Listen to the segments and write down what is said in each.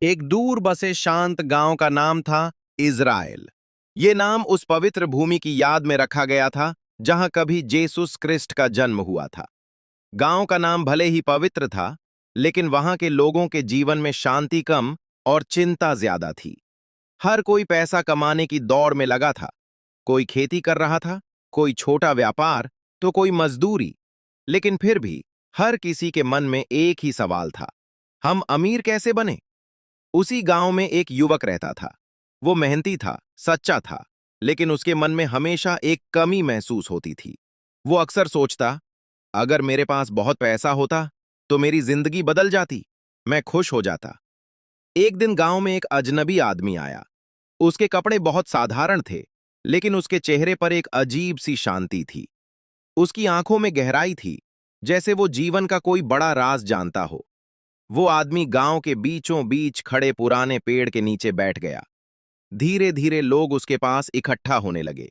एक दूर बसे शांत गांव का नाम था इज़राइल। ये नाम उस पवित्र भूमि की याद में रखा गया था जहां कभी जेसुस क्रिस्ट का जन्म हुआ था। गांव का नाम भले ही पवित्र था, लेकिन वहां के लोगों के जीवन में शांति कम और चिंता ज्यादा थी। हर कोई पैसा कमाने की दौड़ में लगा था। कोई खेती कर रहा था, कोई छोटा व्यापार, तो कोई मजदूरी। लेकिन फिर भी हर किसी के मन में एक ही सवाल था, हम अमीर कैसे बने। उसी गांव में एक युवक रहता था। वो मेहनती था, सच्चा था, लेकिन उसके मन में हमेशा एक कमी महसूस होती थी। वो अक्सर सोचता, अगर मेरे पास बहुत पैसा होता तो मेरी जिंदगी बदल जाती, मैं खुश हो जाता। एक दिन गांव में एक अजनबी आदमी आया। उसके कपड़े बहुत साधारण थे, लेकिन उसके चेहरे पर एक अजीब सी शांति थी। उसकी आंखों में गहराई थी, जैसे वो जीवन का कोई बड़ा राज जानता हो। वो आदमी गांव के बीचों बीच खड़े पुराने पेड़ के नीचे बैठ गया। धीरे धीरे लोग उसके पास इकट्ठा होने लगे।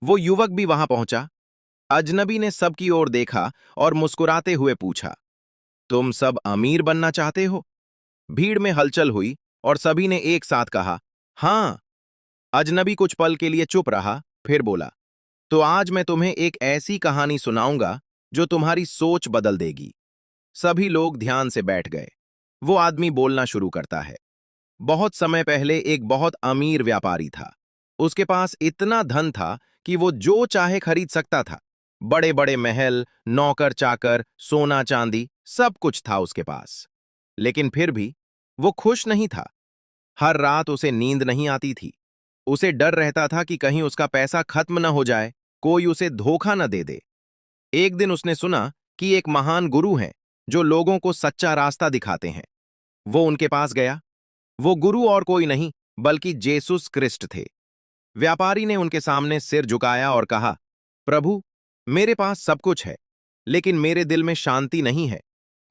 वो युवक भी वहां पहुंचा। अजनबी ने सबकी ओर देखा और मुस्कुराते हुए पूछा, तुम सब अमीर बनना चाहते हो? भीड़ में हलचल हुई और सभी ने एक साथ कहा, हां। अजनबी कुछ पल के लिए चुप रहा, फिर बोला, तो आज मैं तुम्हें एक ऐसी कहानी सुनाऊंगा जो तुम्हारी सोच बदल देगी। सभी लोग ध्यान से बैठ गए। वो आदमी बोलना शुरू करता है। बहुत समय पहले एक बहुत अमीर व्यापारी था। उसके पास इतना धन था कि वो जो चाहे खरीद सकता था। बड़े बड़े महल, नौकर चाकर, सोना चांदी, सब कुछ था उसके पास। लेकिन फिर भी वो खुश नहीं था। हर रात उसे नींद नहीं आती थी। उसे डर रहता था कि कहीं उसका पैसा खत्म न हो जाए, कोई उसे धोखा न दे दे। एक दिन उसने सुना कि एक महान गुरु हैं जो लोगों को सच्चा रास्ता दिखाते हैं। वो उनके पास गया। वो गुरु और कोई नहीं बल्कि जेसुस क्रिस्ट थे। व्यापारी ने उनके सामने सिर झुकाया और कहा, प्रभु, मेरे पास सब कुछ है, लेकिन मेरे दिल में शांति नहीं है।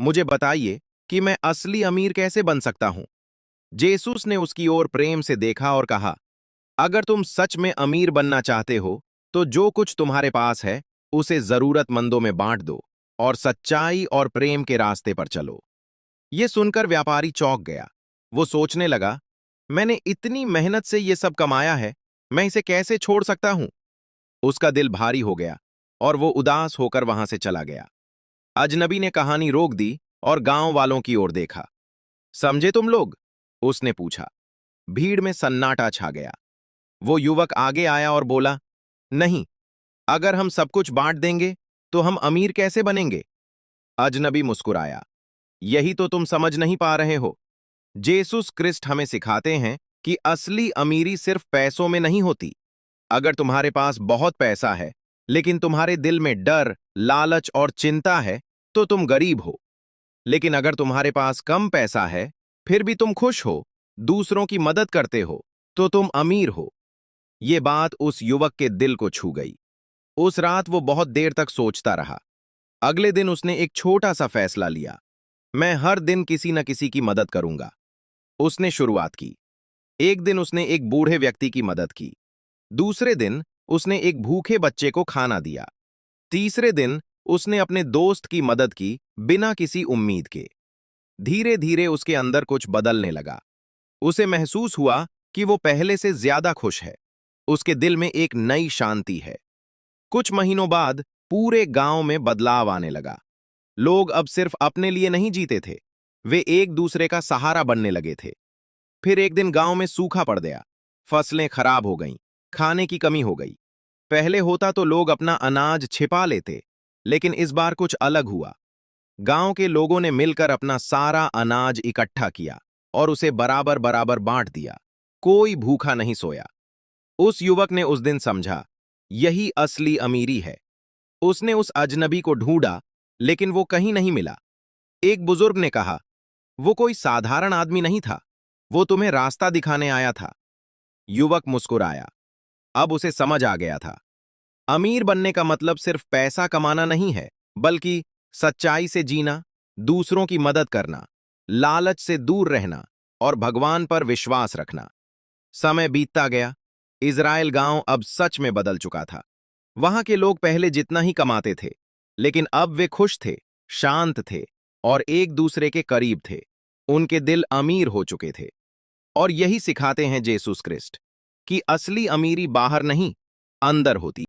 मुझे बताइए कि मैं असली अमीर कैसे बन सकता हूं। जेसुस ने उसकी ओर प्रेम से देखा और कहा, अगर तुम सच में अमीर बनना चाहते हो तो जो कुछ तुम्हारे पास है उसे जरूरतमंदों में बांट दो और सच्चाई और प्रेम के रास्ते पर चलो। ये सुनकर व्यापारी चौंक गया। वो सोचने लगा, मैंने इतनी मेहनत से ये सब कमाया है, मैं इसे कैसे छोड़ सकता हूं। उसका दिल भारी हो गया और वो उदास होकर वहां से चला गया। अजनबी ने कहानी रोक दी और गांव वालों की ओर देखा। समझे तुम लोग? उसने पूछा। भीड़ में सन्नाटा छा गया। वो युवक आगे आया और बोला, नहीं, अगर हम सब कुछ बांट देंगे तो हम अमीर कैसे बनेंगे? अजनबी मुस्कुराया, यही तो तुम समझ नहीं पा रहे हो। जेसुस क्रिस्ट हमें सिखाते हैं कि असली अमीरी सिर्फ पैसों में नहीं होती। अगर तुम्हारे पास बहुत पैसा है, लेकिन तुम्हारे दिल में डर, लालच और चिंता है, तो तुम गरीब हो। लेकिन अगर तुम्हारे पास कम पैसा है, फिर भी तुम खुश हो, दूसरों की मदद करते हो, तो तुम अमीर हो। ये बात उस युवक के दिल को छू गई। उस रात वो बहुत देर तक सोचता रहा। अगले दिन उसने एक छोटा सा फैसला लिया, मैं हर दिन किसी न किसी की मदद करूंगा। उसने शुरुआत की। एक दिन उसने एक बूढ़े व्यक्ति की मदद की। दूसरे दिन उसने एक भूखे बच्चे को खाना दिया। तीसरे दिन उसने अपने दोस्त की मदद की बिना किसी उम्मीद के। धीरे धीरे उसके अंदर कुछ बदलने लगा। उसे महसूस हुआ कि वो पहले से ज्यादा खुश है। उसके दिल में एक नई शांति है। कुछ महीनों बाद पूरे गांव में बदलाव आने लगा। लोग अब सिर्फ अपने लिए नहीं जीते थे, वे एक दूसरे का सहारा बनने लगे थे। फिर एक दिन गांव में सूखा पड़ गया। फसलें खराब हो गईं, खाने की कमी हो गई। पहले होता तो लोग अपना अनाज छिपा लेते, लेकिन इस बार कुछ अलग हुआ। गांव के लोगों ने मिलकर अपना सारा अनाज इकट्ठा किया और उसे बराबर बराबर बांट दिया। कोई भूखा नहीं सोया। उस युवक ने उस दिन समझा, यही असली अमीरी है। उसने उस अजनबी को ढूंढा, लेकिन वो कहीं नहीं मिला। एक बुजुर्ग ने कहा, वो कोई साधारण आदमी नहीं था, वो तुम्हें रास्ता दिखाने आया था। युवक मुस्कुराया। अब उसे समझ आ गया था, अमीर बनने का मतलब सिर्फ पैसा कमाना नहीं है, बल्कि सच्चाई से जीना, दूसरों की मदद करना, लालच से दूर रहना और भगवान पर विश्वास रखना। समय बीतता गया। इज़राइल गांव अब सच में बदल चुका था। वहां के लोग पहले जितना ही कमाते थे, लेकिन अब वे खुश थे, शांत थे और एक दूसरे के करीब थे। उनके दिल अमीर हो चुके थे। और यही सिखाते हैं जेसुस क्रिस्ट कि असली अमीरी बाहर नहीं, अंदर होती।